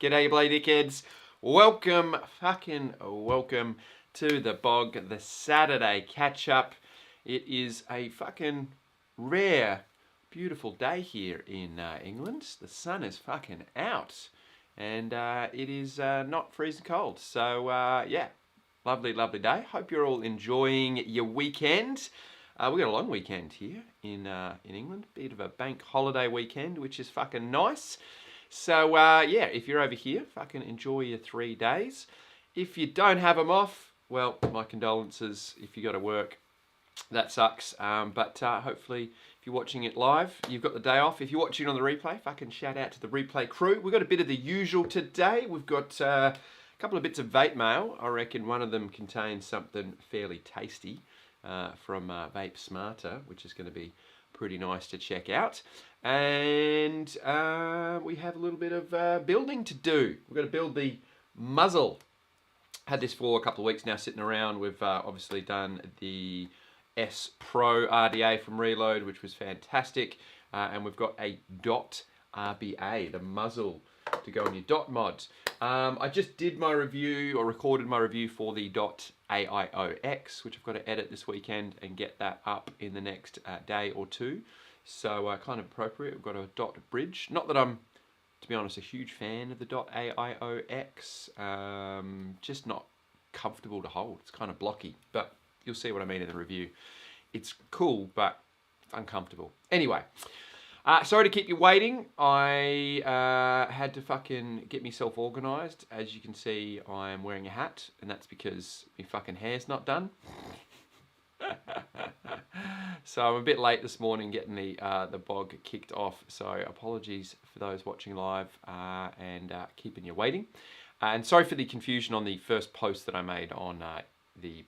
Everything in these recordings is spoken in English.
G'day, you bloody dickheads. Welcome to the BOG, the Saturday catch-up. It is a fucking rare, beautiful day here in England. The sun is fucking out, and it is not freezing cold. So, yeah, lovely, lovely day. Hope you're all enjoying your weekend. We got a long weekend here in England. Bit of a bank holiday weekend, which is fucking nice. So, yeah, if you're over here, fucking enjoy your 3 days. If you don't have them off, well, my condolences if you got to work. That sucks. But hopefully, if you're watching it live, you've got the day off. If you're watching on the replay, fucking shout out to the replay crew. We've got a bit of the usual today. We've got a couple of bits of vape mail. I reckon one of them contains something fairly tasty from Vape Smarter, which is going to be pretty nice to check out. And we have a little bit of building to do. We've got to build the muzzle. Had this for a couple of weeks now sitting around. We've obviously done the S Pro RDA from Reload, which was fantastic. And we've got a dot RBA, the muzzle to go on your dot mod. I just did my review, or recorded my review for the dot AIOX, which I've got to edit this weekend and get that up in the next day or two. So kind of appropriate. We've got a dot bridge. Not that I'm, to be honest, a huge fan of the dot AIOX. Just not comfortable to hold. It's kind of blocky, but you'll see what I mean in the review. It's cool, but uncomfortable. Anyway, sorry to keep you waiting. I had to fucking get myself organised. As you can see, I'm wearing a hat, and that's because my fucking hair's not done. So I'm a bit late this morning getting the BOG kicked off. So apologies for those watching live and keeping you waiting. And sorry for the confusion on the first post that I made on the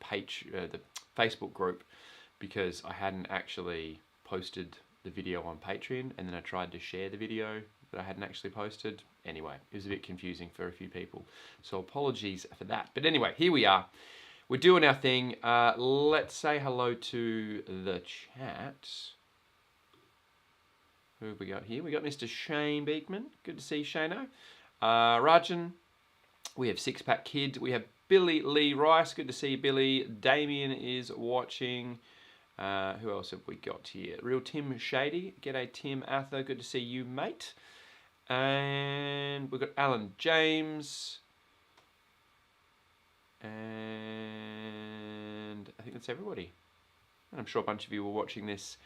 Facebook group, because I hadn't actually posted the video on Patreon, and then I tried to share the video that I hadn't actually posted. Anyway, it was a bit confusing for a few people. So apologies for that. But anyway, here we are. We're doing our thing. Let's say hello to the chat. Who have we got here? We got Mr. Shane Beekman. Good to see you, Shano. Rajan. We have Six Pack Kid. We have Billy Lee Rice. Good to see you, Billy. Damien is watching. Who else have we got here? Real Tim Shady. G'day, Tim Ather. Good to see you, mate. And we've got Alan James. And I think that's everybody. And I'm sure a bunch of you were watching this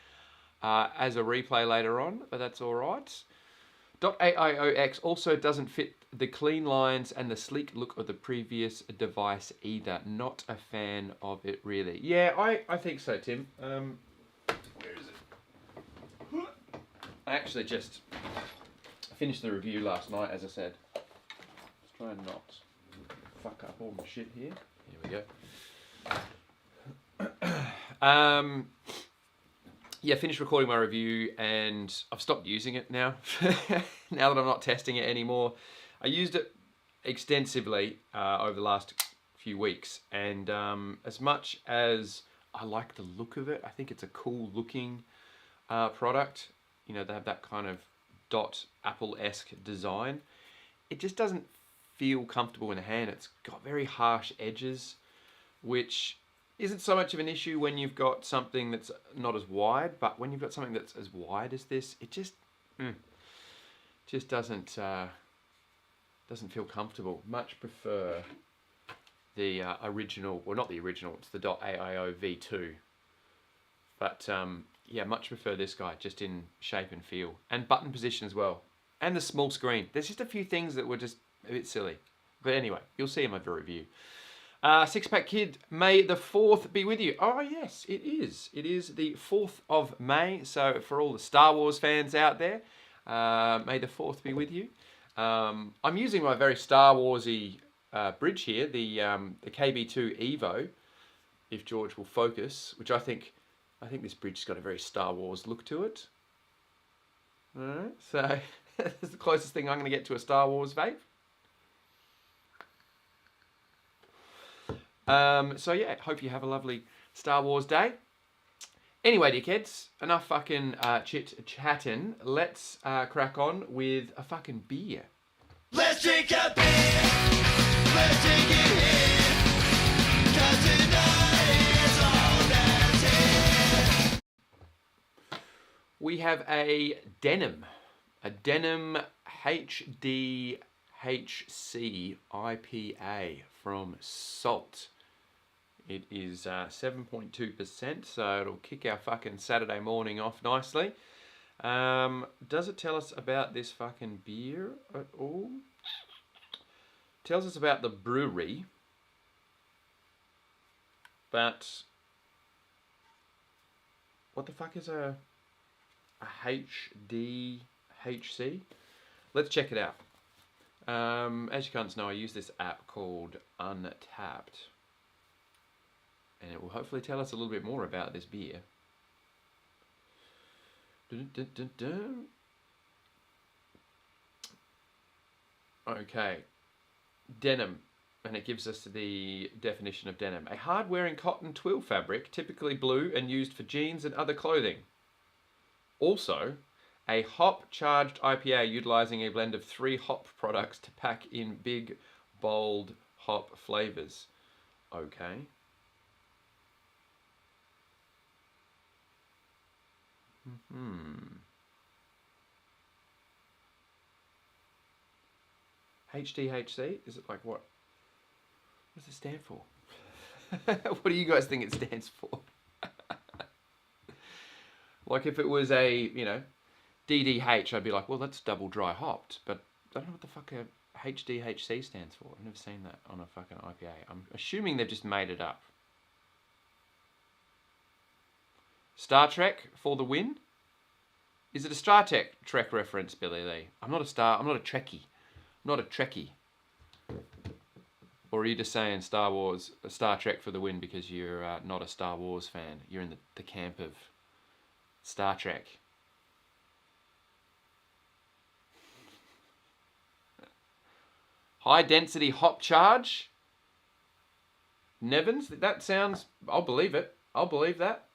as a replay later on, but that's all right. .AIOX also doesn't fit the clean lines and the sleek look of the previous device either. Not a fan of it, really. Yeah, I think so, Tim. Where is it? I actually just finished the review last night, as I said. Let's try and not fuck up all my shit here. Here we go. Yeah, finished recording my review, and I've stopped using it now. Now that I'm not testing it anymore. I used it extensively over the last few weeks, and as much as I like the look of it, I think it's a cool looking product. You know, they have that kind of dot Apple-esque design. It just doesn't feel comfortable in the hand. It's got very harsh edges, which isn't so much of an issue when you've got something that's not as wide, but when you've got something that's as wide as this, it just doesn't feel comfortable. Much prefer the original, well, not the original, it's the .AIO V2. But yeah, much prefer this guy, just in shape and feel, and button position as well, and the small screen. There's just a few things that were just a bit silly, but anyway, you'll see in my review. Six Pack Kid, May the 4th be with you. Oh yes, it is. It is the 4th of May. So for all the Star Wars fans out there, May the 4th be with you. I'm using my very Star Warsy bridge here, the KB2 Evo, if George will focus, which I think this bridge's got a very Star Wars look to it. Alright, so that's the closest thing I'm going to get to a Star Wars vape. So yeah, hope you have a lovely Star Wars day. Anyway, dickheads, enough fucking chit-chatting. Let's crack on with a fucking beer. Let's drink a beer. Let's drink it here. 'Cause tonight is all that's here. We have a denim HDHC IPA from Salt. It is 7.2%, so it'll kick our fucking Saturday morning off nicely. Does it tell us about this fucking beer at all? Tells us about the brewery, but what the fuck is a HDHC? Let's check it out. As you cunts know, I use this app called Untapped, and it will hopefully tell us a little bit more about this beer. Okay, denim, and it gives us the definition of denim. A hard-wearing cotton twill fabric, typically blue and used for jeans and other clothing. Also, a hop-charged IPA utilizing a blend of 3 hop products to pack in big, bold hop flavors. Okay. HDHC? Is it like what? What does it stand for? What do you guys think it stands for? Like if it was a, you know, DDH, I'd be like, well, that's double dry hopped. But I don't know what the fuck a HDHC stands for. I've never seen that on a fucking IPA. I'm assuming they've just made it up. Star Trek for the win? Is it a Star Trek reference, Billy Lee? I'm not a Trekkie. I'm not a Trekkie. Or are you just saying Star Trek for the win because you're not a Star Wars fan? You're in the camp of Star Trek. High density hop charge. Nevins, that sounds, I'll believe it. I'll believe that.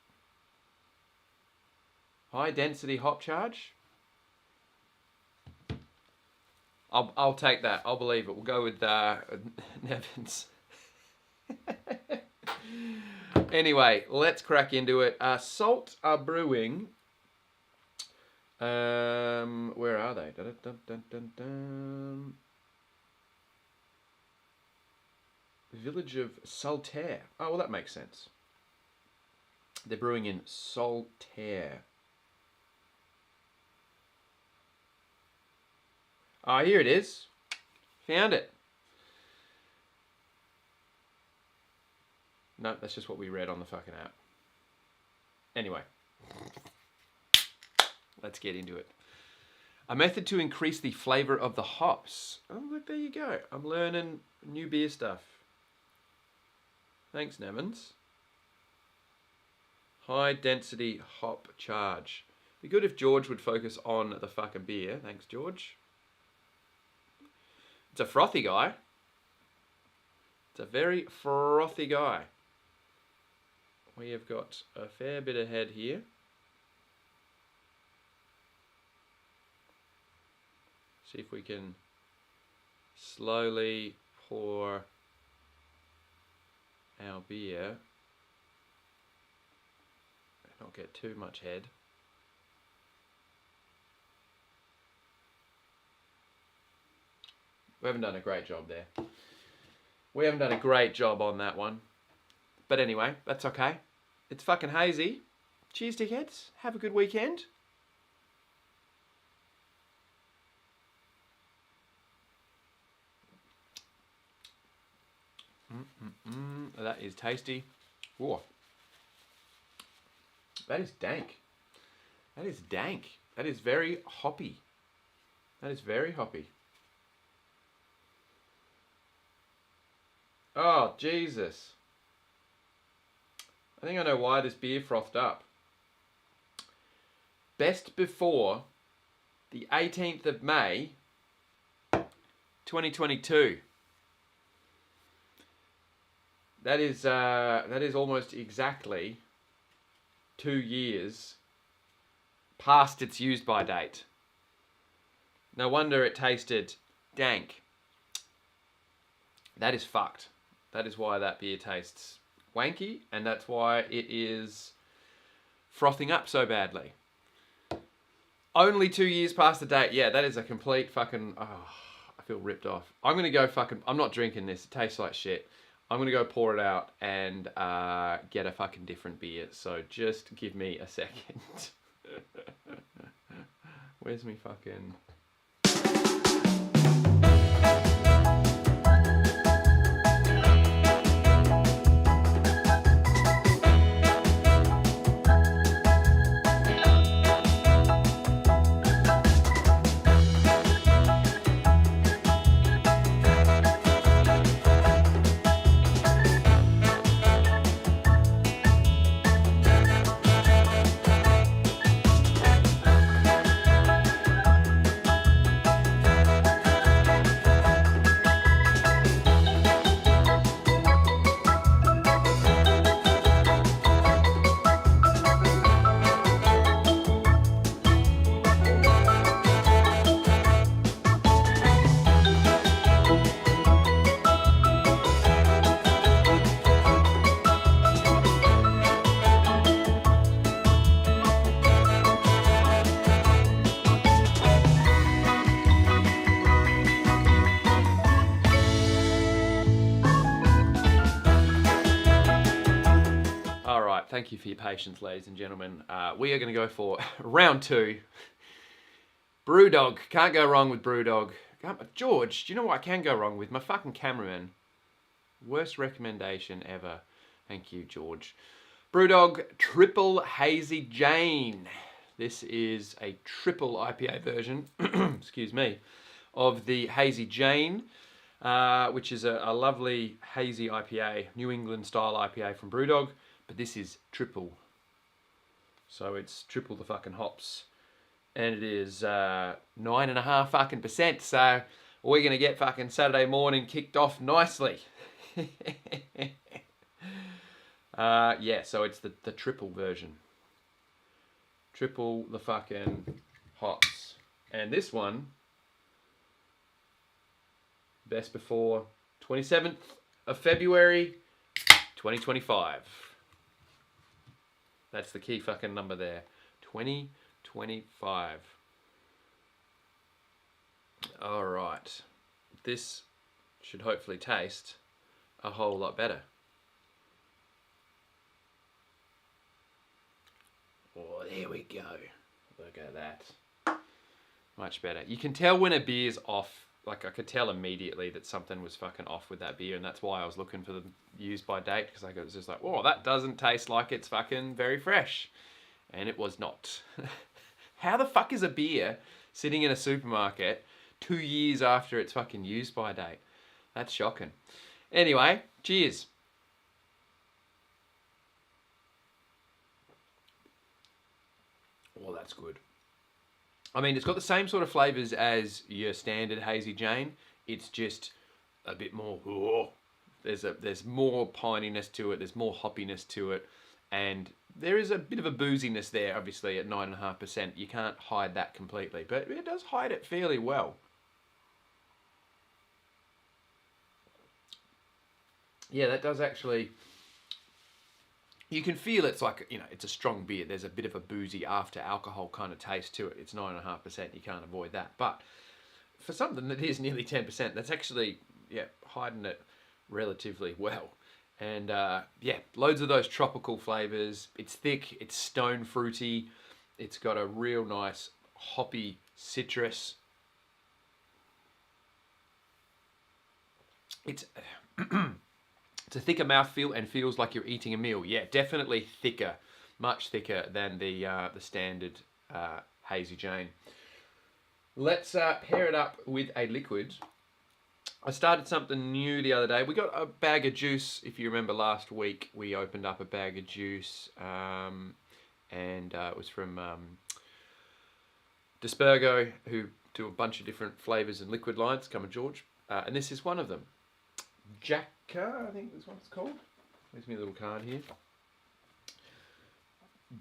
High density hop charge. I'll take that. I'll believe it. We'll go with Nevins. Anyway, let's crack into it. Salt are brewing. Where are they? Village of Saltaire. Oh, well, that makes sense. They're brewing in Saltaire. Ah, here it is. Found it. No, that's just what we read on the fucking app. Anyway, let's get into it. A method to increase the flavor of the hops. Oh, look, there you go. I'm learning new beer stuff. Thanks, Nevins. High density hop charge. Be good if George would focus on the fucking beer. Thanks, George. It's a frothy guy. It's a very frothy guy. We have got a fair bit of head here. See if we can slowly pour our beer and not get too much head. We haven't done a great job there. We haven't done a great job on that one. But anyway, that's okay. It's fucking hazy. Cheers, dickheads. Have a good weekend. That is tasty. Ooh. That is dank. That is dank. That is very hoppy. That is very hoppy. Oh, Jesus. I think I know why this beer frothed up. Best before the 18th of May, 2022. That is almost exactly 2 years past its use by date. No wonder it tasted dank. That is fucked. That is why that beer tastes wanky, and that's why it is frothing up so badly. Only 2 years past the date. Yeah, that is a complete fucking... Oh, I feel ripped off. I'm going to go fucking... I'm not drinking this. It tastes like shit. I'm going to go pour it out and get a fucking different beer. So just give me a second. Where's me fucking... Thank you for your patience, ladies and gentlemen. We are going to go for round 2. Brewdog. Can't go wrong with Brewdog. George, do you know what I can go wrong with? My fucking cameraman. Worst recommendation ever. Thank you, George. Brewdog Triple Hazy Jane. This is a triple IPA version, excuse me, of the Hazy Jane, which is a lovely hazy IPA, New England style IPA from Brewdog. But this is triple. So it's triple the fucking hops. And it is 9.5 fucking percent. So we're going to get fucking Saturday morning kicked off nicely. Yeah, so it's the triple version. Triple the fucking hops. And this one, best before 27th of February, 2025. That's the key fucking number there. 2025. All right. This should hopefully taste a whole lot better. Oh, there we go. Look at that. Much better. You can tell when a beer's off. Like, I could tell immediately that something was fucking off with that beer, and that's why I was looking for the use by date, because I was just like, oh, that doesn't taste like it's fucking very fresh. And it was not. How the fuck is a beer sitting in a supermarket 2 years after its fucking use by date? That's shocking. Anyway, cheers. Oh, that's good. I mean, it's got the same sort of flavours as your standard Hazy Jane. It's just a bit more... Oh, there's more pininess to it. There's more hoppiness to it. And there is a bit of a booziness there, obviously, at 9.5%. You can't hide that completely. But it does hide it fairly well. Yeah, that does actually... You can feel it's like, you know, it's a strong beer. There's a bit of a boozy after alcohol kind of taste to it. It's 9.5%. You can't avoid that. But for something that is nearly 10%, that's actually, yeah, hiding it relatively well. And, yeah, loads of those tropical flavors. It's thick. It's stone fruity. It's got a real nice hoppy citrus. It's... It's a thicker mouthfeel and feels like you're eating a meal. Yeah, definitely thicker, much thicker than the standard Hazy Jane. Let's pair it up with a liquid. I started something new the other day. We got a bag of juice. If you remember last week, we opened up a bag of juice, and it was from Dispergo, who do a bunch of different flavors and liquid lines. Come on, George. And this is one of them. Jacka, I think that's what it's called. There's me a little card here.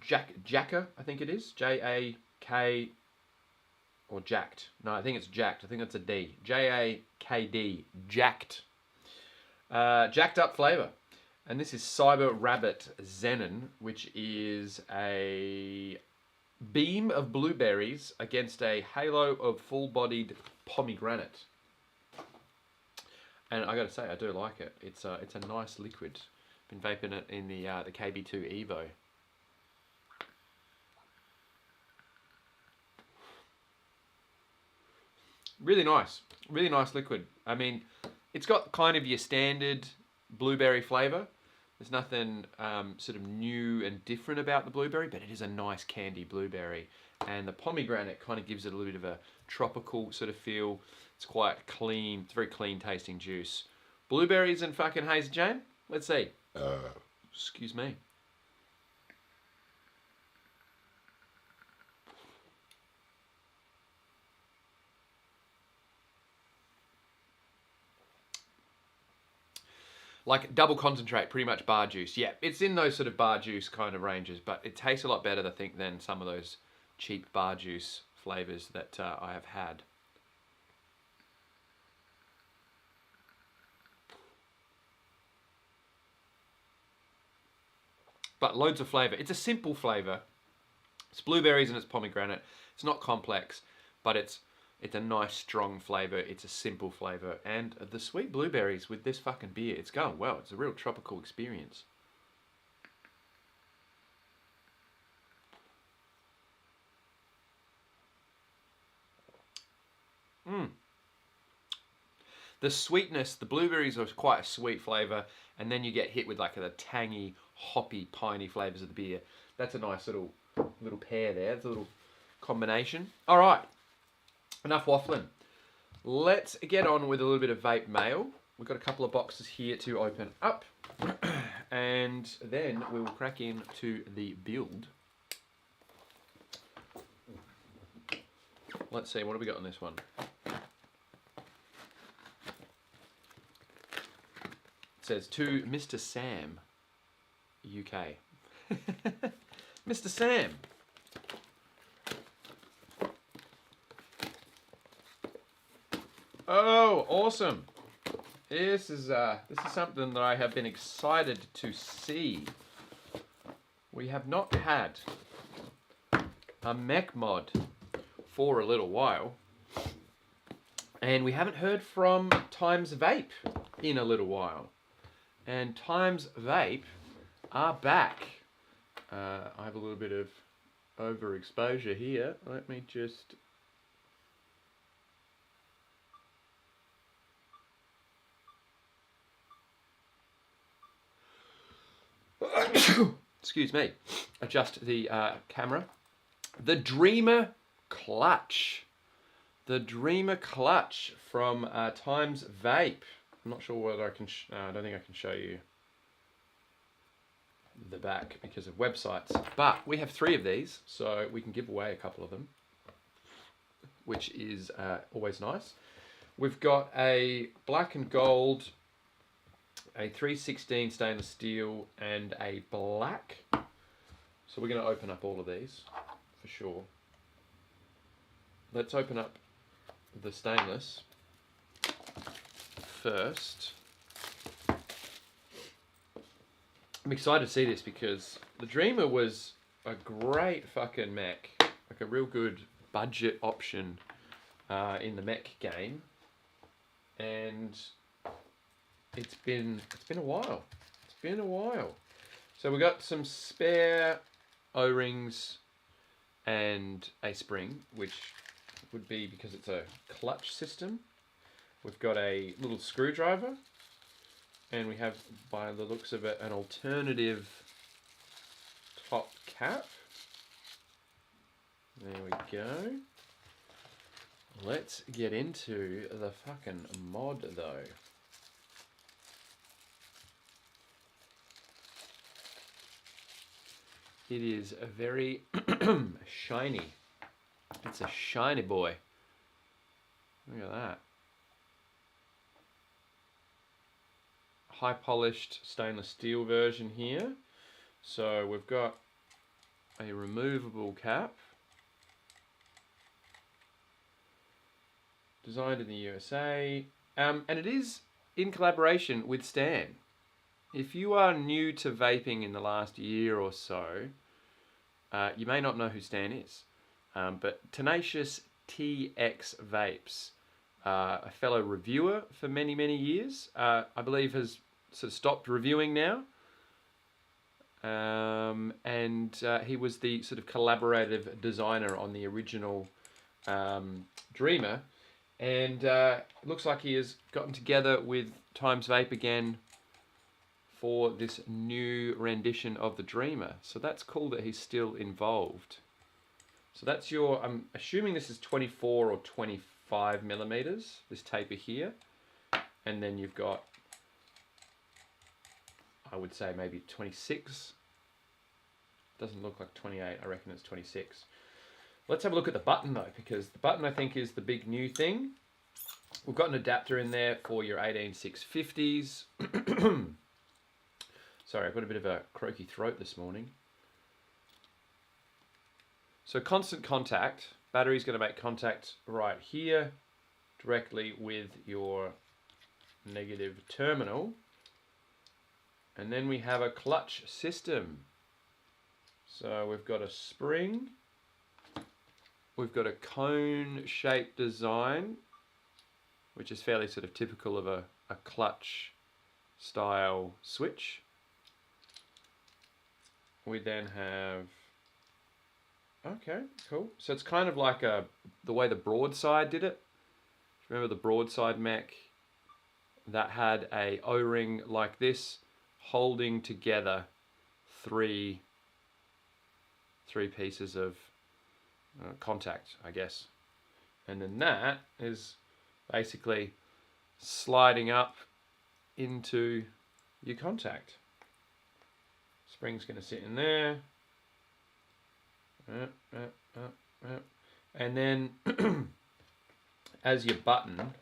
Jacka, I think it is. Jaka. Or Jacked. No, I think it's Jacked. I think it's a D. Jakd. Jacked. Jacked up flavour. And this is Cyber Rabbit Zenon, which is a beam of blueberries against a halo of full-bodied pomegranate. And I got to say, I do like it. It's a nice liquid. Been vaping it in the KB2 Evo. Really nice liquid. I mean, it's got kind of your standard blueberry flavour. There's nothing sort of new and different about the blueberry, but it is a nice candy blueberry. And the pomegranate kind of gives it a little bit of a tropical sort of feel. It's quite clean. It's very clean tasting juice. Blueberries and fucking Hazy Jane? Let's see. Excuse me. Like double concentrate, pretty much bar juice. Yeah, it's in those sort of bar juice kind of ranges, but it tastes a lot better, I think, than some of those cheap bar juice flavours that I have had. But loads of flavour. It's a simple flavour. It's blueberries and it's pomegranate. It's not complex, but it's a nice strong flavour. It's a simple flavour. And the sweet blueberries with this fucking beer, it's going well. It's a real tropical experience. The sweetness, the blueberries are quite a sweet flavour, and then you get hit with like the tangy, hoppy, piney flavours of the beer. That's a nice little pair there. It's a little combination. All right, enough waffling. Let's get on with a little bit of vape mail. We've got a couple of boxes here to open up, and then we will crack into the build. Let's see, what have we got on this one? It says to Mr. Sam, UK. Mr. Sam. Oh, awesome. This is something that I have been excited to see. We have not had a mech mod for a little while, and we haven't heard from Times Vape in a little while. And Times Vape are back. I have a little bit of overexposure here. Let me just... Excuse me. Adjust the camera. The Dreamer Clutch. The Dreamer Clutch from Times Vape. I'm not sure whether I can... I don't think I can show you the back because of websites. But we have 3 of these, so we can give away a couple of them, which is always nice. We've got a black and gold, a 316 stainless steel, and a black. So we're going to open up all of these, for sure. Let's open up the stainless first. I'm excited to see this because the Dreamer was a great fucking mech, like a real good budget option in the mech game, and it's been a while. It's been a while. So we got some spare O-rings and a spring, which would be because it's a clutch system. We've got a little screwdriver, and we have, by the looks of it, an alternative top cap. There we go. Let's get into the fucking mod, though. It is a very shiny. It's a shiny boy. Look at that. High polished stainless steel version here. So we've got a removable cap. Designed in the USA. And it is in collaboration with Stan. If you are new to vaping in the last year or so, you may not know who Stan is. But Tenacious TX Vapes, a fellow reviewer for many, many years, I believe has sort of stopped reviewing now. And he was the sort of collaborative designer on the original Dreamer. And it looks like he has gotten together with Times Vape again for this new rendition of the Dreamer. So that's cool that he's still involved. So that's your, I'm assuming this is 24 or 25 millimeters, this taper here. And then you've got, I would say maybe 26. Doesn't look like 28, I reckon it's 26. Let's have a look at the button though, because the button I think is the big new thing. We've got an adapter in there for your 18650s. Sorry, I've got a bit of a croaky throat this morning. So constant contact, battery's going to make contact right here, directly with your negative terminal. And then we have a clutch system. So we've got a spring, we've got a cone-shaped design, which is fairly sort of typical of a clutch style switch. We then have, okay, cool. So it's kind of like the way the Broadside did it. Remember the Broadside mech that had a O-ring like this, holding together three pieces of contact, I guess. And then that is basically sliding up into your contact. Spring's going to sit in there. And then as your button,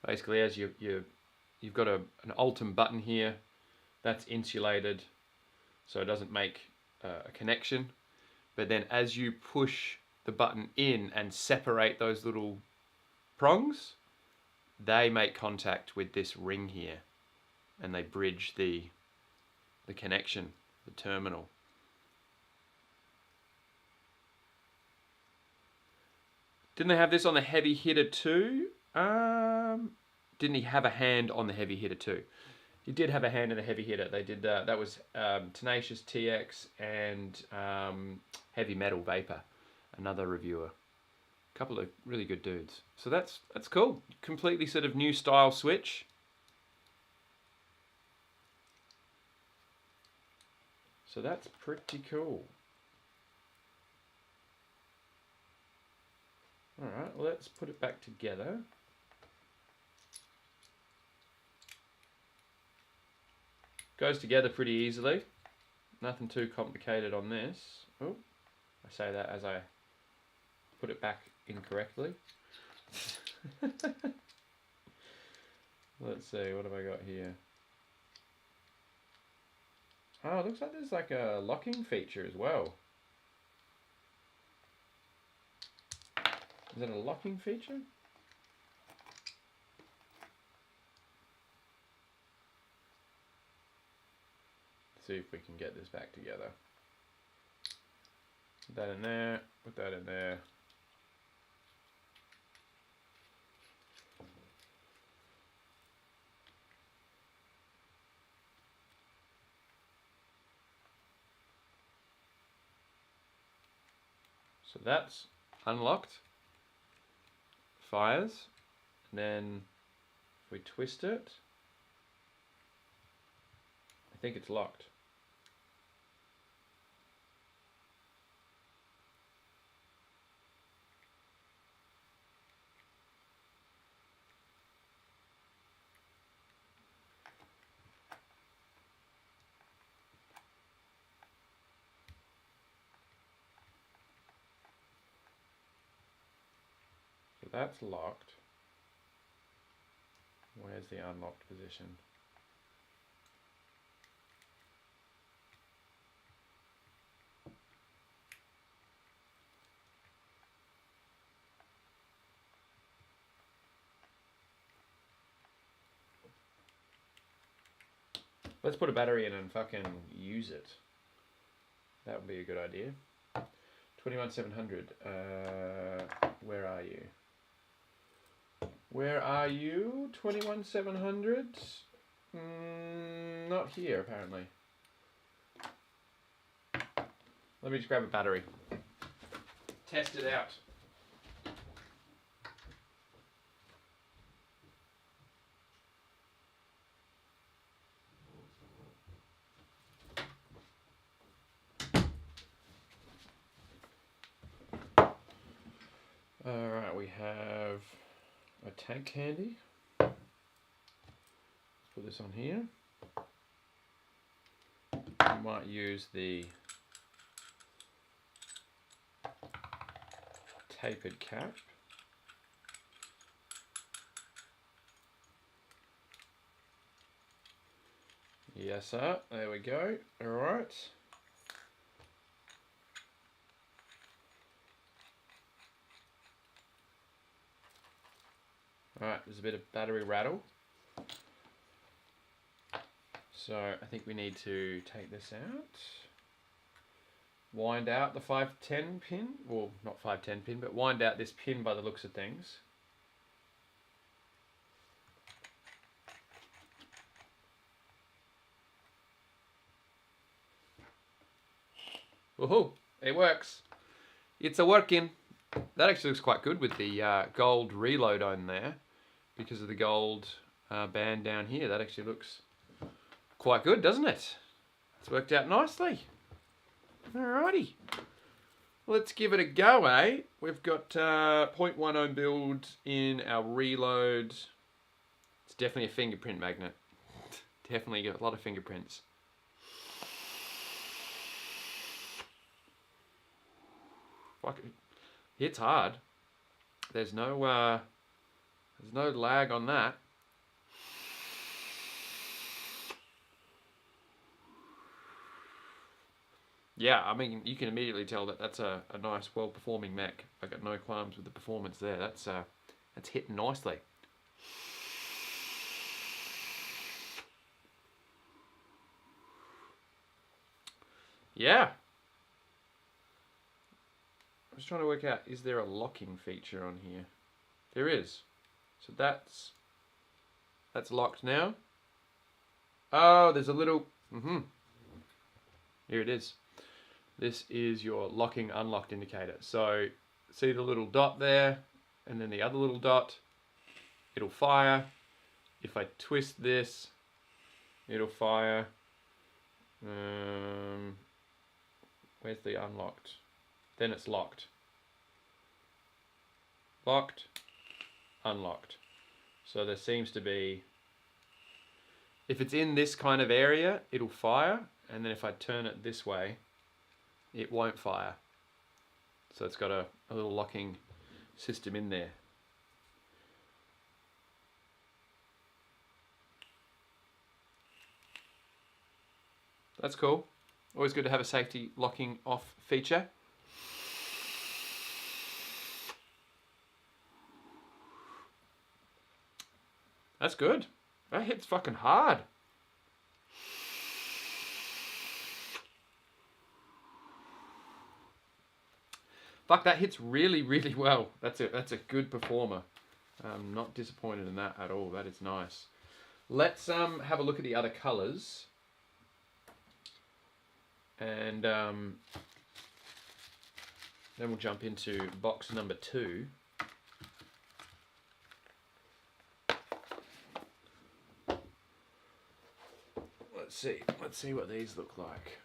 basically as you've got an Ultim button here, that's insulated so it doesn't make a connection. But then as you push the button in and separate those little prongs, they make contact with this ring here and they bridge the connection, the terminal. Didn't they have this on the heavy hitter too? Didn't he have a hand on the heavy hitter too? He did have a hand in the heavy hitter. They did that was Tenacious TX and Heavy Metal Vapor, another reviewer. A couple of really good dudes. So that's cool. Completely sort of new style switch. So that's pretty cool. All right, let's put it back together. Goes together pretty easily. Nothing too complicated on this. Oh, I say that as I put it back incorrectly. Let's see, what have I got here? Oh, it looks like there's like a locking feature as well. Is it a locking feature? Let's see if we can get this back together. Put that in there, put that in there. So that's unlocked. Fires. And then if we twist it, I think it's locked. So that's locked. Where's the unlocked position? Let's put a battery in and fucking use it. That would be a good idea. 21700. Where are you? Where are you? 21700. Not here apparently. Let me just grab a battery. Test it out. Alright, we have a tank handy. Let's put this on here. We might use the tapered cap. Yes, sir. There we go. Alright. Alright, there's a bit of battery rattle. So I think we need to take this out. Wind out the 510 pin. Well, not 510 pin, but wind out this pin by the looks of things. Woohoo! It works. It's a working. That actually looks quite good with the gold reload on there, because of the gold band down here. That actually looks quite good, doesn't it? It's worked out nicely. Alrighty. Let's give it a go, eh? We've got 0.10 build in our reload. It's definitely a fingerprint magnet. Definitely got a lot of fingerprints. Fuck it. Hits hard. There's no lag on that. Yeah, I mean, you can immediately tell that that's a nice, well-performing mech. I got no qualms with the performance there. That's hitting nicely. Yeah. I was trying to work out, is there a locking feature on here? There is. So that's locked now. Oh, there's a little... Here it is. This is your locking unlocked indicator. So see the little dot there, and then the other little dot. It'll fire. If I twist this, it'll fire. Where's the unlocked? Then it's locked. Locked, unlocked. So there seems to be, if it's in this kind of area, it'll fire, and then if I turn it this way, it won't fire. So it's got a little locking system in there. That's cool. Always good to have a safety locking off feature. That's good. That hits fucking hard. Fuck, that hits really, really well. That's a good performer. I'm not disappointed in that at all. That is nice. Let's have a look at the other colours. And then we'll jump into box number 2. Let's see what these look like.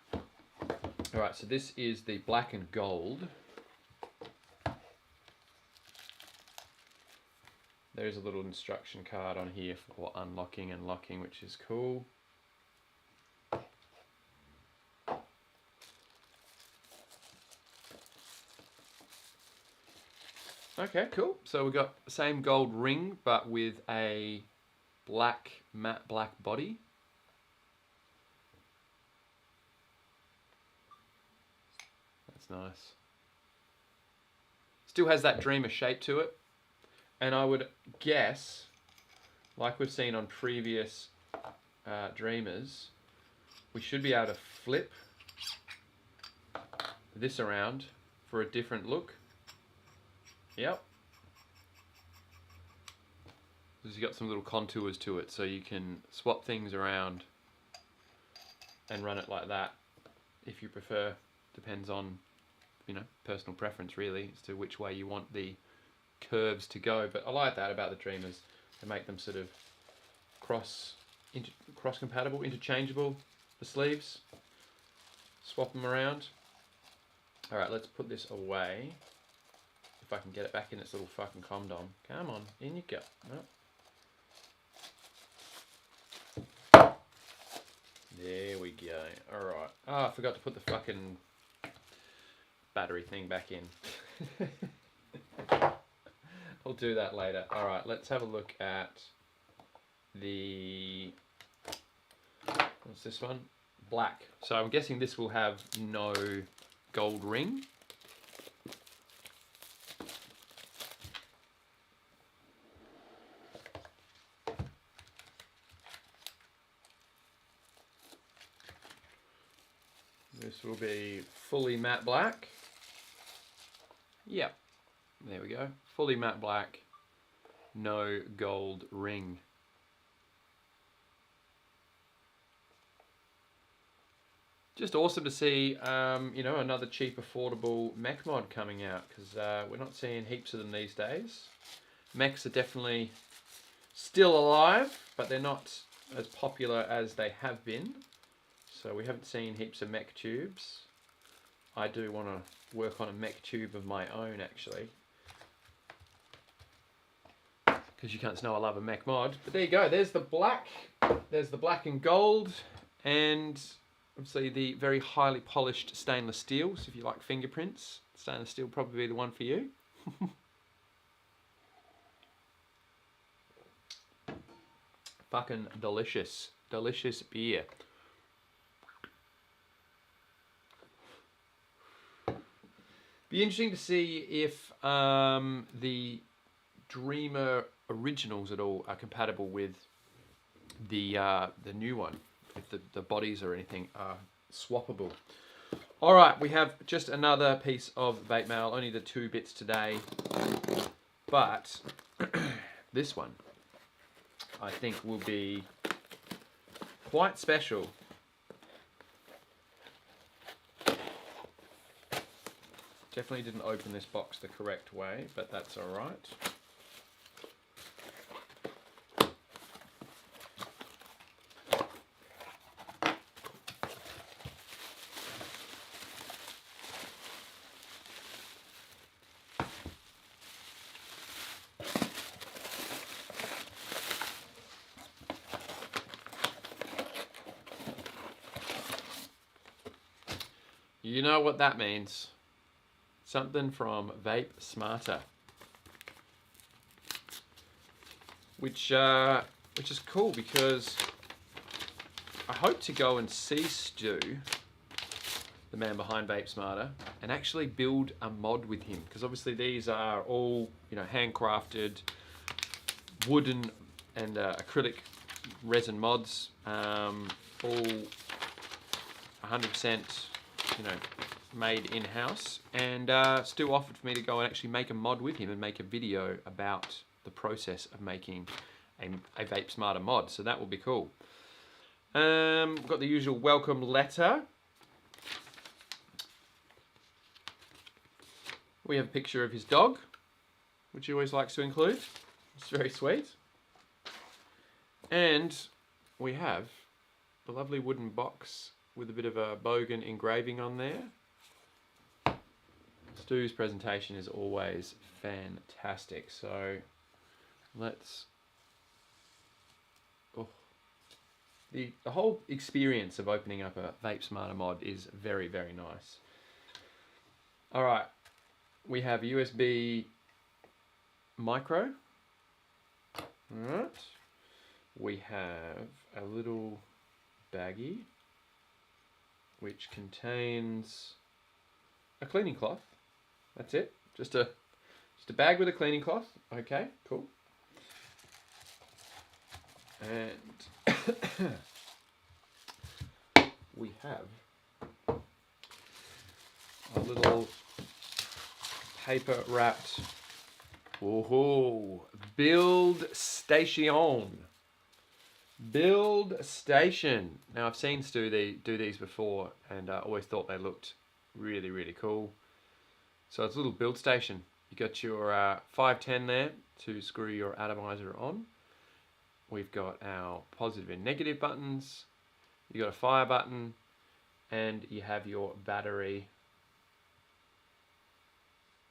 All right, so this is the black and gold. There's a little instruction card on here for unlocking and locking, which is cool. Okay, cool. So we've got the same gold ring, but with a black, matte black body. That's nice. Still has that dreamer shape to it. And I would guess, like we've seen on previous dreamers, we should be able to flip this around for a different look. Yep. Because you've got some little contours to it, so you can swap things around and run it like that if you prefer. Depends on, you know, personal preference really as to which way you want the curves to go. But I like that about the Dreamers. They make them sort of cross compatible, interchangeable, the sleeves. Swap them around. Alright, let's put this away. If I can get it back in its little fucking condom. Come on, in you go. No. There we go. Alright. Oh, I forgot to put the fucking battery thing back in. I'll do that later. Alright, let's have a look at the... What's this one? Black. So I'm guessing this will have no gold ring. This will be fully matte black. Yep, there we go. Fully matte black, no gold ring. Just awesome to see, you know, another cheap, affordable mech mod coming out, because we're not seeing heaps of them these days. Mechs are definitely still alive, but they're not as popular as they have been. So we haven't seen heaps of mech tubes. I do want to work on a mech tube of my own, actually. Because you can't know I love a mech mod. But there you go, there's the black. There's the black and gold. And obviously the very highly polished stainless steel. So if you like fingerprints, stainless steel will probably be the one for you. Fucking delicious. Delicious beer. Be interesting to see if the Dreamer originals at all are compatible with the new one. If the bodies or anything are swappable. All right, we have just another piece of vape mail. Only the 2 bits today, but this one I think will be quite special. Definitely didn't open this box the correct way, but that's all right. You know what that means. Something from Vape Smarter, which is cool because I hope to go and see Stu, the man behind Vape Smarter, and actually build a mod with him, because obviously these are all, you know, handcrafted wooden and acrylic resin mods, all 100%, you know, made in-house, and Stu offered for me to go and actually make a mod with him and make a video about the process of making a Vape Smarter mod, so that will be cool. We've got the usual welcome letter. We have a picture of his dog, which he always likes to include. It's very sweet. And we have a lovely wooden box with a bit of a bogan engraving on there. Stu's presentation is always fantastic, so let's... Oh. The whole experience of opening up a Vape Smarter mod is very, very nice. Alright, we have USB micro. Alright, we have a little baggie which contains a cleaning cloth. That's it. Just a bag with a cleaning cloth. Okay, cool. And we have a little paper wrapped build station. Build station. Now I've seen Stu do these before, and I always thought they looked really, really cool. So it's a little build station. You got your 510 there to screw your atomizer on. We've got our positive and negative buttons. You got a fire button, and you have your battery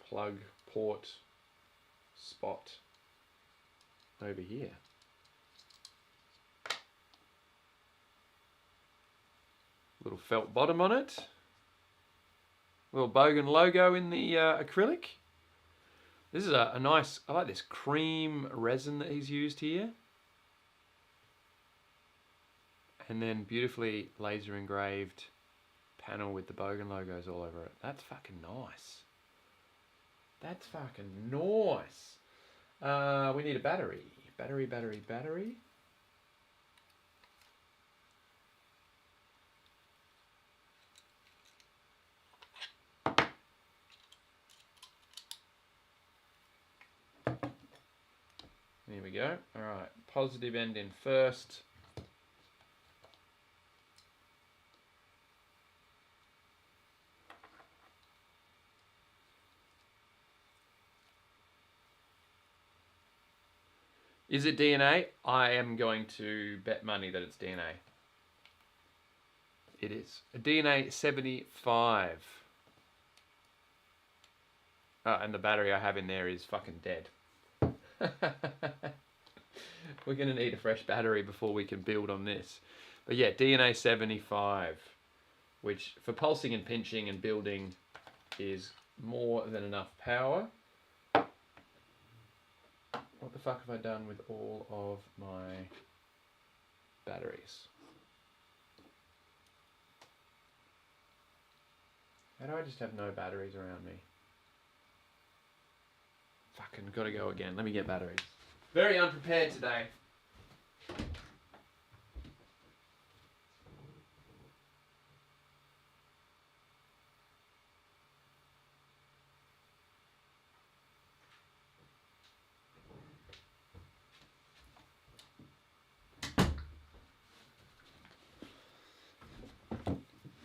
plug port spot over here. Little felt bottom on it. Little BOG logo in the acrylic. This is a nice, I like this cream resin that he's used here. And then beautifully laser engraved panel with the BOG logos all over it. That's fucking nice. That's fucking nice. We need a battery. Battery. Here we go. All right, positive end in first. Is it DNA? I am going to bet money that it's DNA. It is. A DNA 75. And the battery I have in there is fucking dead. We're going to need a fresh battery before we can build on this. But yeah, DNA 75, which for pulsing and pinching and building is more than enough power. What the fuck have I done with all of my batteries? How do I just have no batteries around me? Fucking gotta go again. Let me get batteries. Very unprepared today.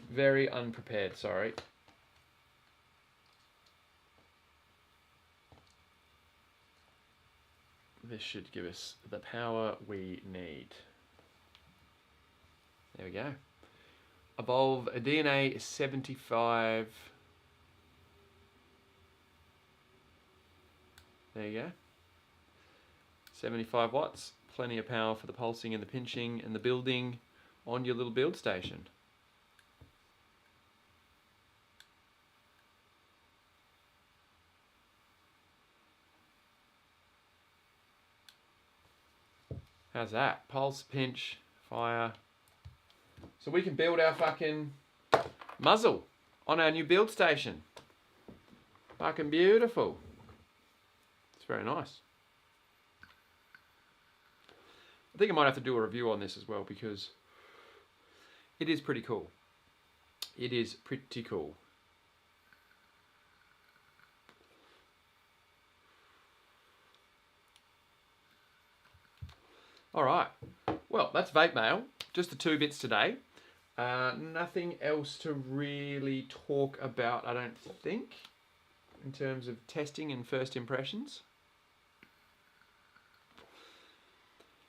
Very unprepared, sorry. This should give us the power we need. There we go. Evolve a DNA 75. There you go. 75 watts. Plenty of power for the pulsing and the pinching and the building on your little build station. How's that? Pulse, pinch, fire. So we can build our fucking muzzle on our new build station. Fucking beautiful. It's very nice. I think I might have to do a review on this as well because it is pretty cool. It is pretty cool. All right, well, that's Vape Mail. Just the 2 bits today. Nothing else to really talk about, I don't think, in terms of testing and first impressions.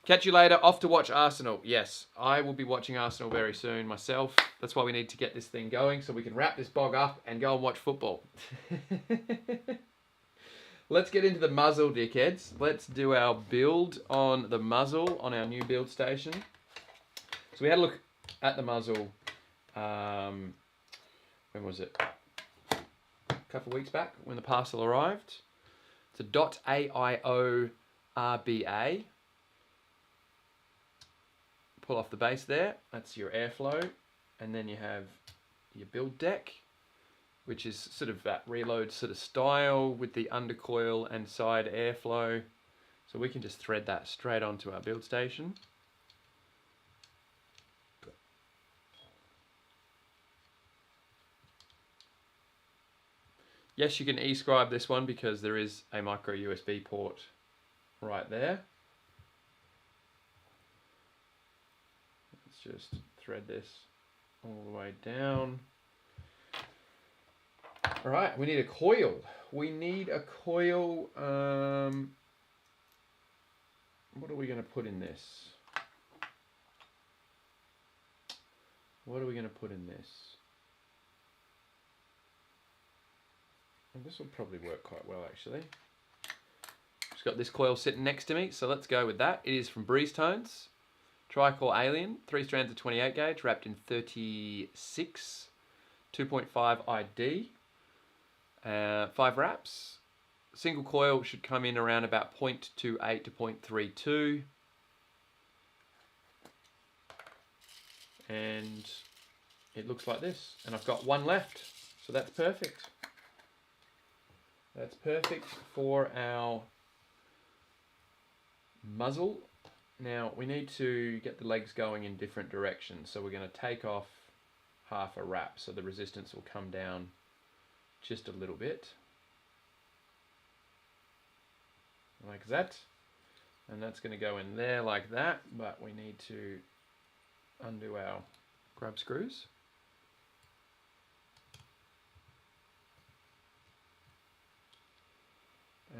Catch you later. Off to watch Arsenal. Yes, I will be watching Arsenal very soon myself. That's why we need to get this thing going so we can wrap this bog up and go and watch football. Let's get into the muzzle, dickheads. Let's do our build on the muzzle on our new build station. So we had a look at the muzzle, when was it? A couple of weeks back when the parcel arrived. It's a .AIO RBA. Pull off the base there. That's your airflow. And then you have your build deck, which is sort of that reload sort of style with the undercoil and side airflow. So we can just thread that straight onto our build station. Yes, you can e-scribe this one because there is a micro USB port right there. Let's just thread this all the way down. All right, we need a coil. We need a coil. What are we going to put in this? What are we going to put in this? And this will probably work quite well, actually. Just got this coil sitting next to me, so let's go with that. It is from Breeze Tones. Tricore Alien, 3 strands of 28 gauge, wrapped in 36, 2.5 ID, 5 wraps. Single coil should come in around about 0.28 to 0.32. And it looks like this. And I've got one left, so that's perfect. That's perfect for our muzzle. Now we need to get the legs going in different directions, so we're going to take off half a wrap so the resistance will come down just a little bit, like that, and that's going to go in there like that, but we need to undo our grub screws.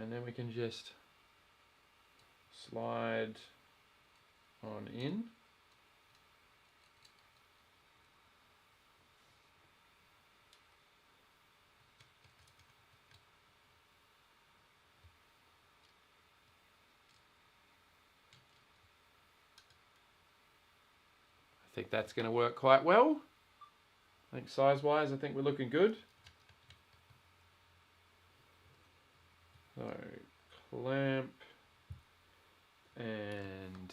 And then we can just slide on in. I think that's going to work quite well. I think size-wise, I think we're looking good. So, clamp and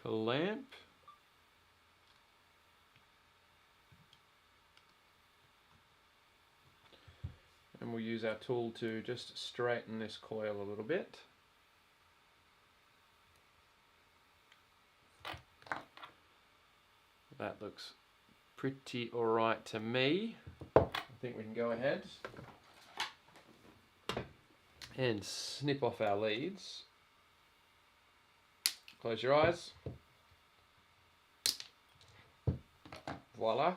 clamp. And we'll use our tool to just straighten this coil a little bit. That looks pretty alright to me. I think we can go ahead and snip off our leads. Close your eyes. Voila.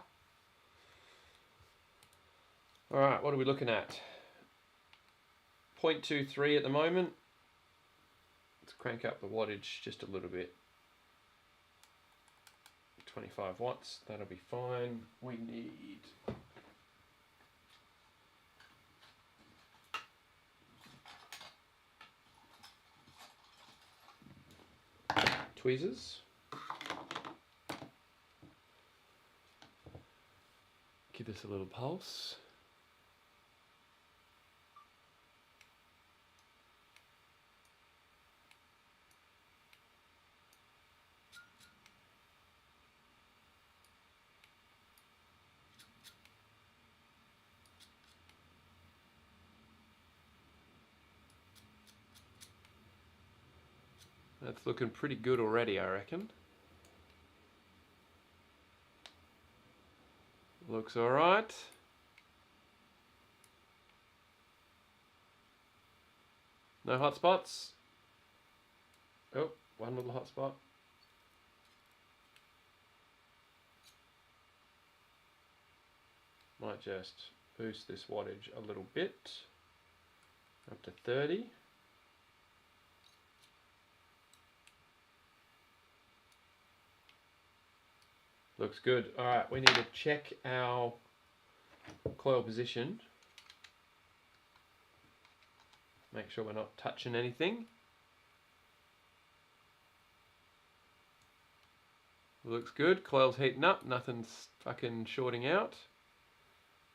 Alright, what are we looking at? 0.23 at the moment. Let's crank up the wattage just a little bit. 25 watts, that'll be fine. We need tweezers. Give this a little pulse. That's looking pretty good already, I reckon. Looks alright. No hot spots. Oh, one little hot spot. Might just boost this wattage a little bit. Up to 30. Looks good. Alright, we need to check our coil position. Make sure we're not touching anything. Looks good. Coil's heating up. Nothing's fucking shorting out.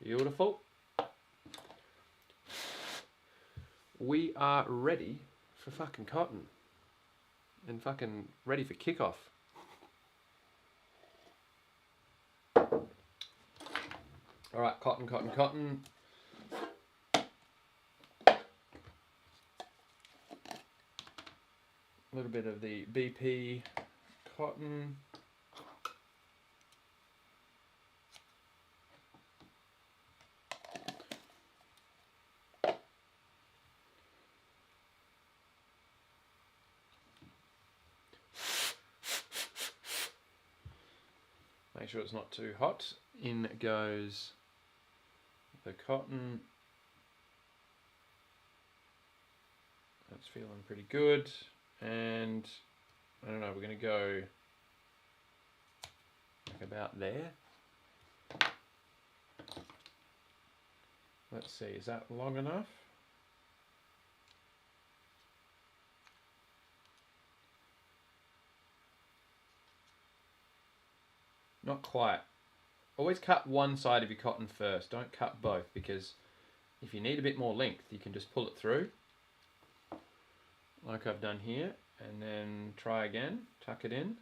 Beautiful. We are ready for fucking cotton. And fucking ready for kickoff. Alright, cotton, cotton, cotton. A little bit of the BP cotton. Make sure it's not too hot. In goes the cotton. That's feeling pretty good. And I don't know, we're going to go like about there. Let's see, is that long enough? Not quite. Always cut one side of your cotton first. Don't cut both, because if you need a bit more length, you can just pull it through, like I've done here, and then try again, tuck it in.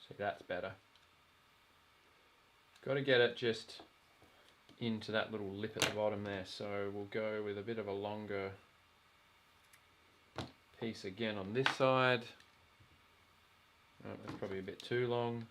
See, that's better. Got to get it just into that little lip at the bottom there, so we'll go with a bit of a longer piece again on this side. Oh, that's probably a bit too long.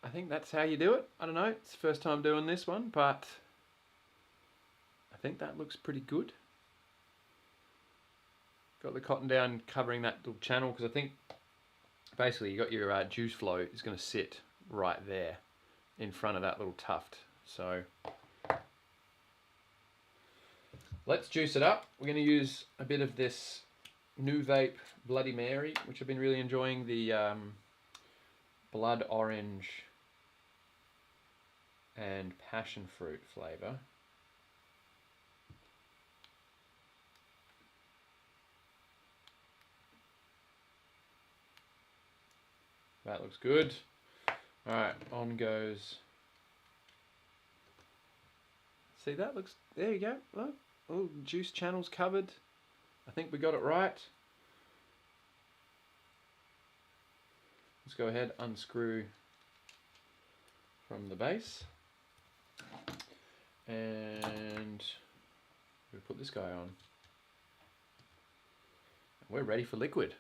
I think that's how you do it. I don't know, it's the first time doing this one, but I think that looks pretty good. Got the cotton down covering that little channel, because I think basically you got your juice flow is going to sit right there in front of that little tuft. So let's juice it up. We're going to use a bit of this new Vape Bloody Mary, which I've been really enjoying, the blood orange and passion fruit flavour. That looks good. Alright, on goes. See, that looks, there you go. Look, all juice channels covered. I think we got it right. Let's go ahead, unscrew from the base. And we'll put this guy on. We're ready for liquid.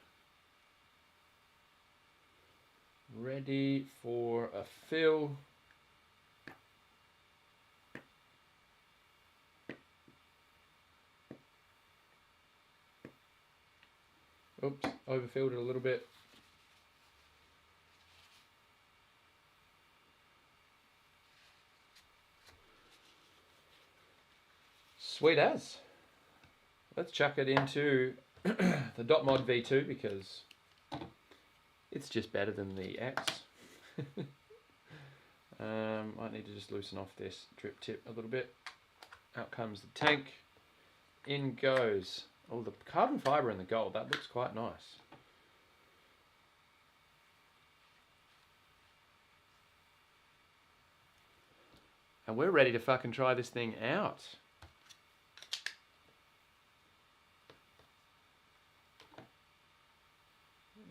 Ready for a fill. Oops, overfilled it a little bit. Sweet as. Let's chuck it into the Dot Mod V2, because it's just better than the X. Might need to just loosen off this drip tip a little bit. Out comes the tank. In goes. Oh, the carbon fibre and the gold, that looks quite nice. And we're ready to fucking try this thing out.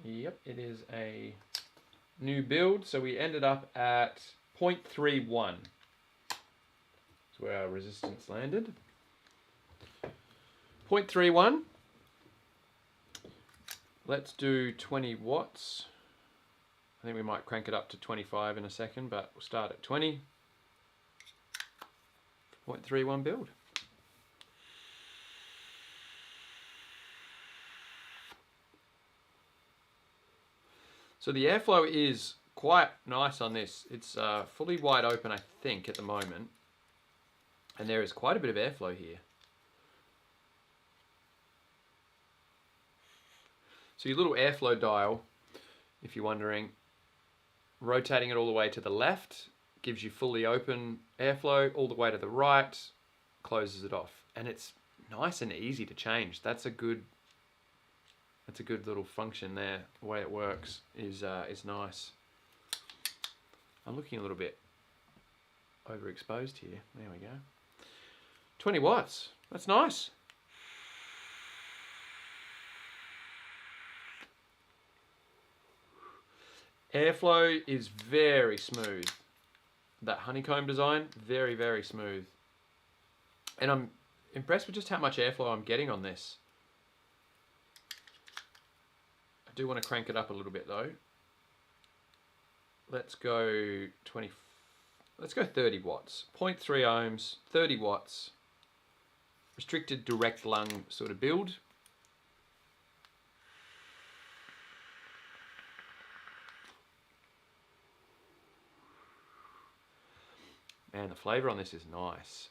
Yep, it is a new build, so we ended up at 0.31. That's where our resistance landed. 0.31. Let's do 20 watts. I think we might crank it up to 25 in a second, but we'll start at 20. 0.31 build. So the airflow is quite nice on this. It's fully wide open, I think, at the moment. And there is quite a bit of airflow here. So your little airflow dial, if you're wondering, rotating it all the way to the left gives you fully open airflow, all the way to the right closes it off. And it's nice and easy to change. That's a good little function there. The way it works is nice. I'm looking a little bit overexposed here. There we go. 20 watts. That's nice. Airflow is very smooth. That honeycomb design, very, very smooth. And I'm impressed with just how much airflow I'm getting on this. I do want to crank it up a little bit though. Let's go 30 watts. 0.3 ohms, 30 watts. Restricted direct lung sort of build. Man, the flavour on this is nice.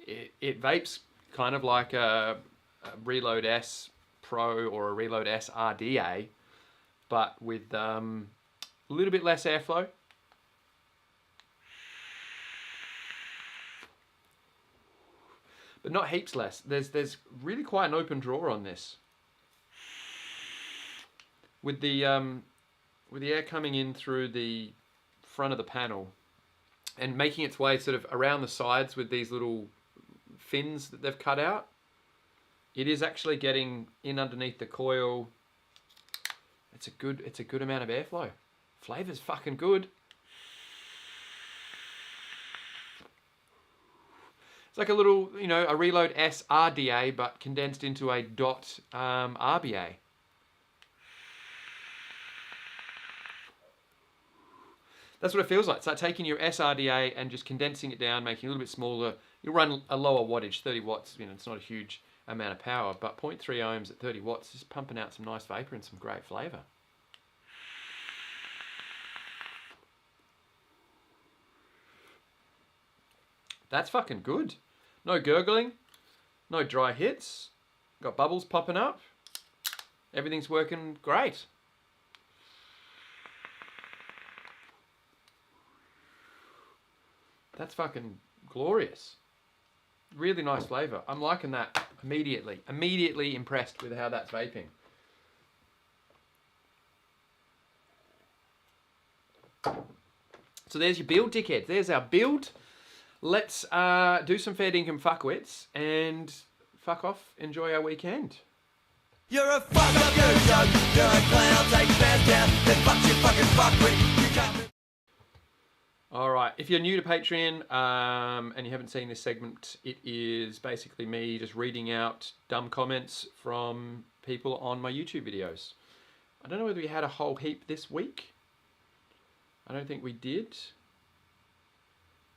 It vapes kind of like a Reload S Pro or a Reload S RDA, but with a little bit less airflow. But not heaps less. There's really quite an open draw on this. With the air coming in through the front of the panel and making its way sort of around the sides with these little fins that they've cut out, it is actually getting in underneath the coil. It's a good amount of airflow. Flavor's fucking good. It's like a little, a Reload S RDA, but condensed into a dot RBA. That's what it feels like. It's like taking your SRDA and just condensing it down, making it a little bit smaller. You'll run a lower wattage, 30 watts. It's not a huge amount of power, but 0.3 ohms at 30 watts is pumping out some nice vapor and some great flavor. That's fucking good. No gurgling, no dry hits. Got bubbles popping up. Everything's working great. That's fucking glorious. Really nice flavor. I'm liking that immediately. Immediately impressed with how that's vaping. So there's your build, dickheads. There's our build. Let's do some fair dinkum fuckwits and fuck off. Enjoy our weekend. You're a fuck up, you're a joke, you're a clown, take your pants down, then fuck you fucking fuckwit. You can't... All right, if you're new to Patreon and you haven't seen this segment, it is basically me just reading out dumb comments from people on my YouTube videos. I don't know whether we had a whole heap this week. I don't think we did,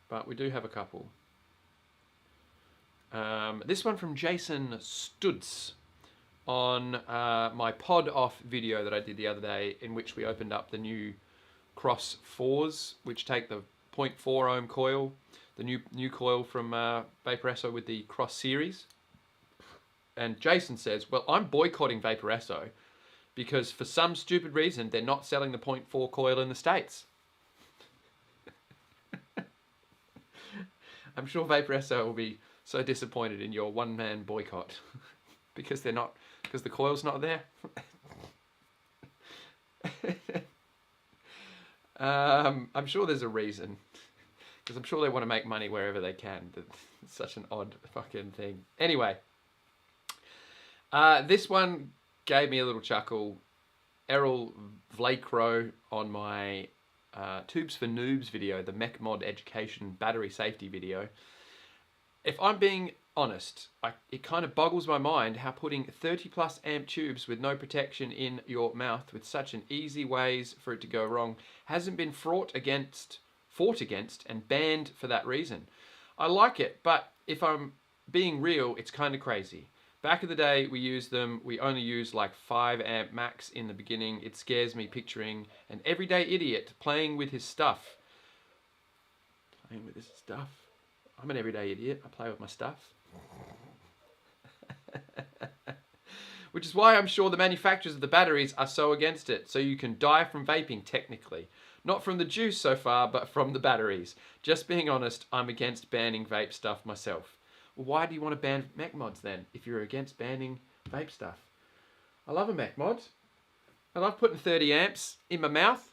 but we do have a couple. This one from Jason Stutz on my pod off video that I did the other day, in which we opened up the new Cross 4s, which take the 0.4 ohm coil, the new coil from Vaporesso with the Cross series. And Jason says, well, I'm boycotting Vaporesso because for some stupid reason they're not selling the 0.4 coil in the States. I'm sure Vaporesso will be so disappointed in your one-man boycott because the coil's not there. I'm sure there's a reason, because I'm sure they want to make money wherever they can. It's such an odd fucking thing. Anyway, this one gave me a little chuckle. Errol Vlacro on my Tubes for Noobs video, the Mech Mod Education Battery Safety video. If I'm being honest, it kind of boggles my mind how putting 30 plus amp tubes with no protection in your mouth with such an easy ways for it to go wrong hasn't been fought against and banned for that reason. I like it, but if I'm being real, it's kind of crazy. Back in the day, we only used like 5 amp max in the beginning. It scares me picturing an everyday idiot playing with his stuff. Playing with his stuff? I'm an everyday idiot. I play with my stuff. Which is why I'm sure the manufacturers of the batteries are so against it. So you can die from vaping, technically. Not from the juice so far, but from the batteries. Just being honest, I'm against banning vape stuff myself. Well, why do you want to ban mech mods then, if you're against banning vape stuff? I love a mech mod. I love putting 30 amps in my mouth.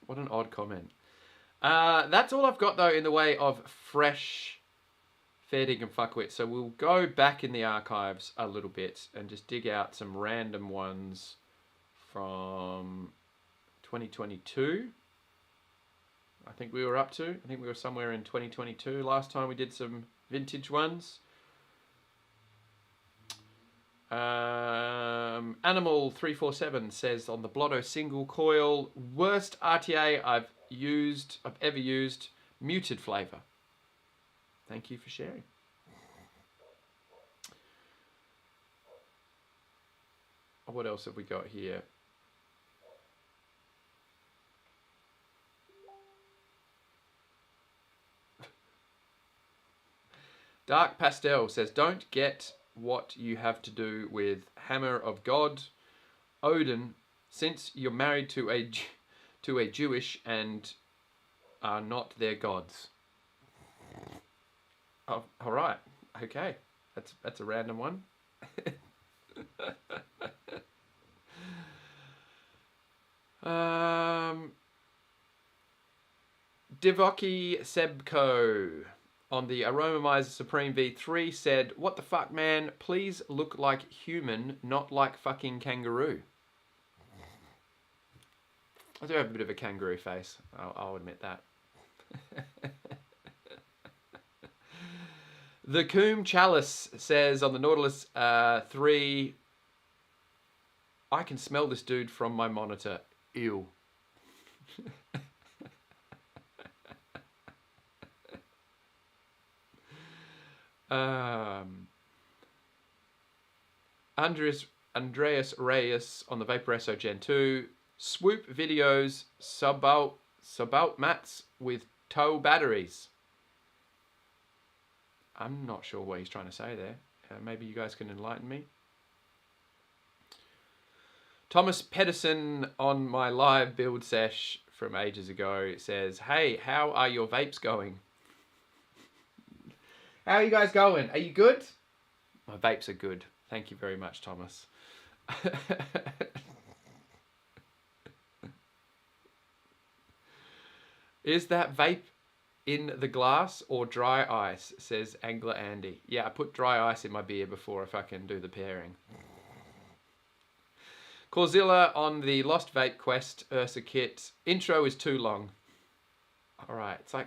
What an odd comment. That's all I've got, though, in the way of fresh fair dinkum fuckwits. So we'll go back in the archives a little bit and just dig out some random ones from 2022. I think we were up to. I think we were somewhere in 2022 last time we did some vintage ones. Animal 347 says on the Blotto single coil, worst RTA I've ever used, muted flavor. Thank you for sharing. What else have we got here? Dark Pastel says, don't get what you have to do with Hammer of God, Odin, since you're married to a Jewish and are not their gods. Oh, all right. Okay. That's a random one. Divoki Sebco on the Aromamizer Supreme V3 said, what the fuck, man? Please look like human, not like fucking kangaroo. I do have a bit of a kangaroo face. I'll admit that. The Coombe Chalice says on the Nautilus 3, I can smell this dude from my monitor. Ew. Andreas Reyes on the Vaporesso Gen 2. Swoop videos, sub-out mats with tow batteries. I'm not sure what he's trying to say there. Maybe you guys can enlighten me. Thomas Pedersen on my live build sesh from ages ago says, hey, how are your vapes going? How are you guys going? Are you good? My vapes are good. Thank you very much, Thomas. Is that vape in the glass or dry ice, says Angler Andy. Yeah, I put dry ice in my beer before I fucking do the pairing. Corzilla on the Lost Vape Quest Ursa kit. Intro is too long. All right, it's like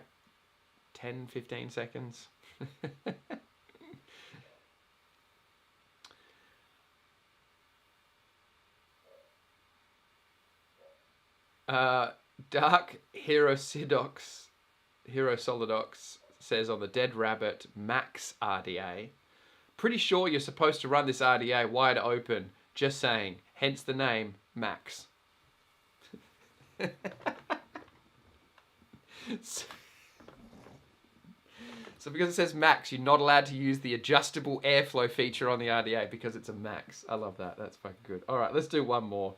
10, 15 seconds. Dark Hero Solidox says on the Dead Rabbit Max RDA, pretty sure you're supposed to run this RDA wide open. Just saying. Hence the name Max. So because it says Max, you're not allowed to use the adjustable airflow feature on the RDA because it's a Max. I love that. That's fucking good. All right, let's do one more.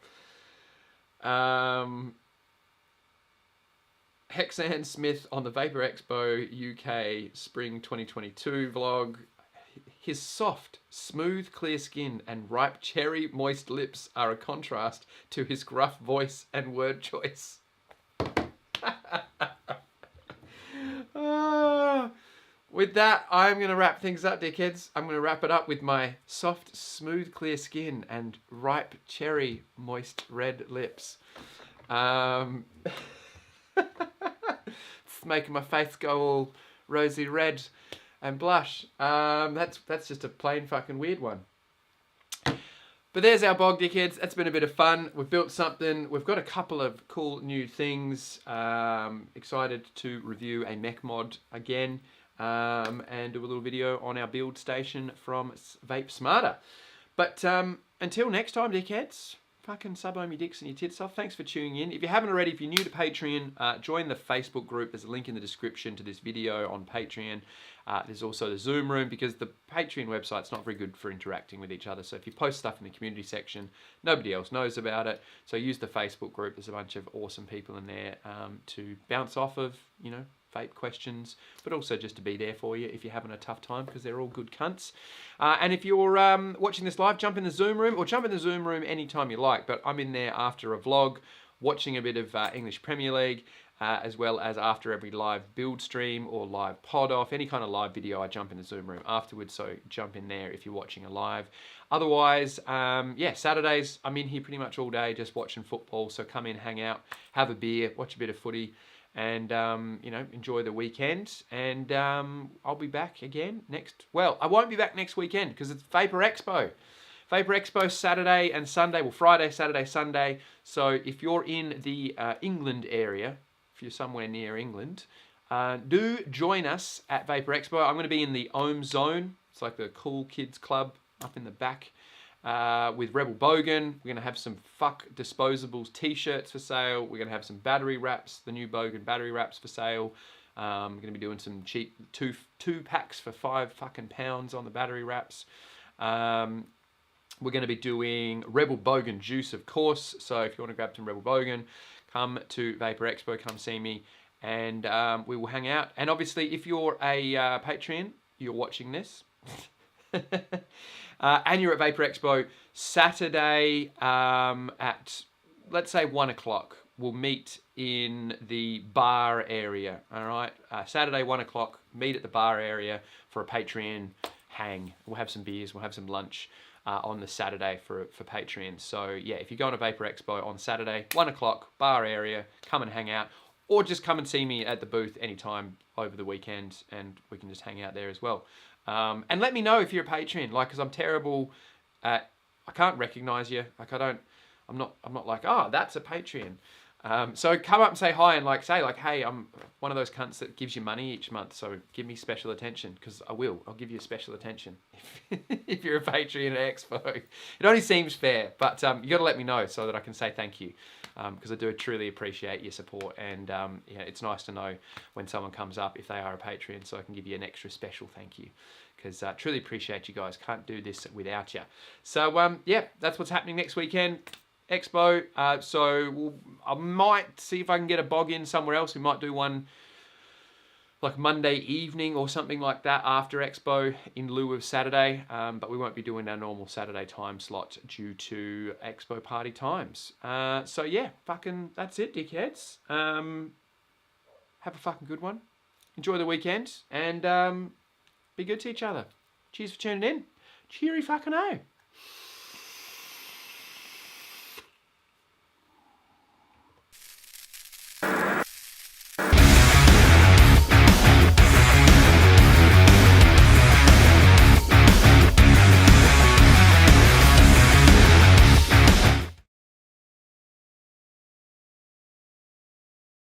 Hexan Smith on the Vapor Expo UK Spring 2022 vlog. His soft, smooth, clear skin and ripe cherry moist lips are a contrast to his gruff voice and word choice. With that, I'm going to wrap things up, dickheads. I'm going to wrap it up with my soft, smooth, clear skin and ripe cherry moist red lips. It's making my face go all rosy red and blush. That's just a plain fucking weird one. But there's our BOG, dickheads. That's been a bit of fun. We've built something. We've got a couple of cool new things. Excited to review a mech mod again and do a little video on our build station from Vape Smarter. But until next time, dickheads, fucking sub on your dicks and your tits off. Thanks for tuning in. If you haven't already, if you're new to Patreon, join the Facebook group. There's a link in the description to this video on Patreon. There's also the Zoom room because the Patreon website's not very good for interacting with each other. So if you post stuff in the community section, nobody else knows about it. So use the Facebook group. There's a bunch of awesome people in there to bounce off of, you know, vape questions, but also just to be there for you if you're having a tough time, because they're all good cunts. And if you're watching this live, jump in the Zoom room, or jump in the Zoom room anytime you like, but I'm in there after a vlog, watching a bit of English Premier League, as well as after every live build stream or live pod off, any kind of live video, I jump in the Zoom room afterwards, so jump in there if you're watching a live. Otherwise, yeah, Saturdays, I'm in here pretty much all day just watching football, so come in, hang out, have a beer, watch a bit of footy, and, you know, enjoy the weekend. And I'll be back again well, I won't be back next weekend because it's Vapor Expo. Vapor Expo Saturday and Sunday, well, Friday, Saturday, Sunday. So if you're in the England area, if you're somewhere near England, do join us at Vapor Expo. I'm going to be in the Ohm Zone. It's like the cool kids club up in the back with Rebel Bogan. We're going to have some Fuck Disposables t-shirts for sale. We're going to have some battery wraps, the new Bogan battery wraps for sale. We're going to be doing some cheap two packs for £5 on the battery wraps. We're going to be doing Rebel Bogan juice, of course. So if you want to grab some Rebel Bogan, come to Vapor Expo, come see me, and we will hang out. And obviously, if you're a Patreon, you're watching this, and you're at Vapor Expo, Saturday at, let's say, 1 o'clock, we'll meet in the bar area, all right? Saturday, 1 o'clock, meet at the bar area for a Patreon hang. We'll have some beers, we'll have some lunch. On the Saturday for Patreon. So yeah, if you're going to Vapor Expo on Saturday, 1 o'clock, bar area, come and hang out, or just come and see me at the booth anytime over the weekend, and we can just hang out there as well. And let me know if you're a Patreon, like, because I'm terrible at, I can't recognize you, like I'm not like, oh, that's a Patreon. So come up and say hi, and like say like, hey, I'm one of those cunts that gives you money each month, so give me special attention, because I'll give you special attention if you're a Patreon at Expo. It only seems fair, but you got to let me know so that I can say thank you, because I do truly appreciate your support, and yeah, it's nice to know when someone comes up if they are a Patreon, so I can give you an extra special thank you, because I truly appreciate you guys. Can't do this without you. So yeah, that's what's happening next weekend. Expo, so I might see if I can get a BOG in somewhere else. We might do one like Monday evening or something like that after Expo in lieu of Saturday, but we won't be doing our normal Saturday time slot due to Expo party times. So yeah, fucking that's it, dickheads. Have a fucking good one. Enjoy the weekend, and be good to each other. Cheers for tuning in. Cheery fucking oh.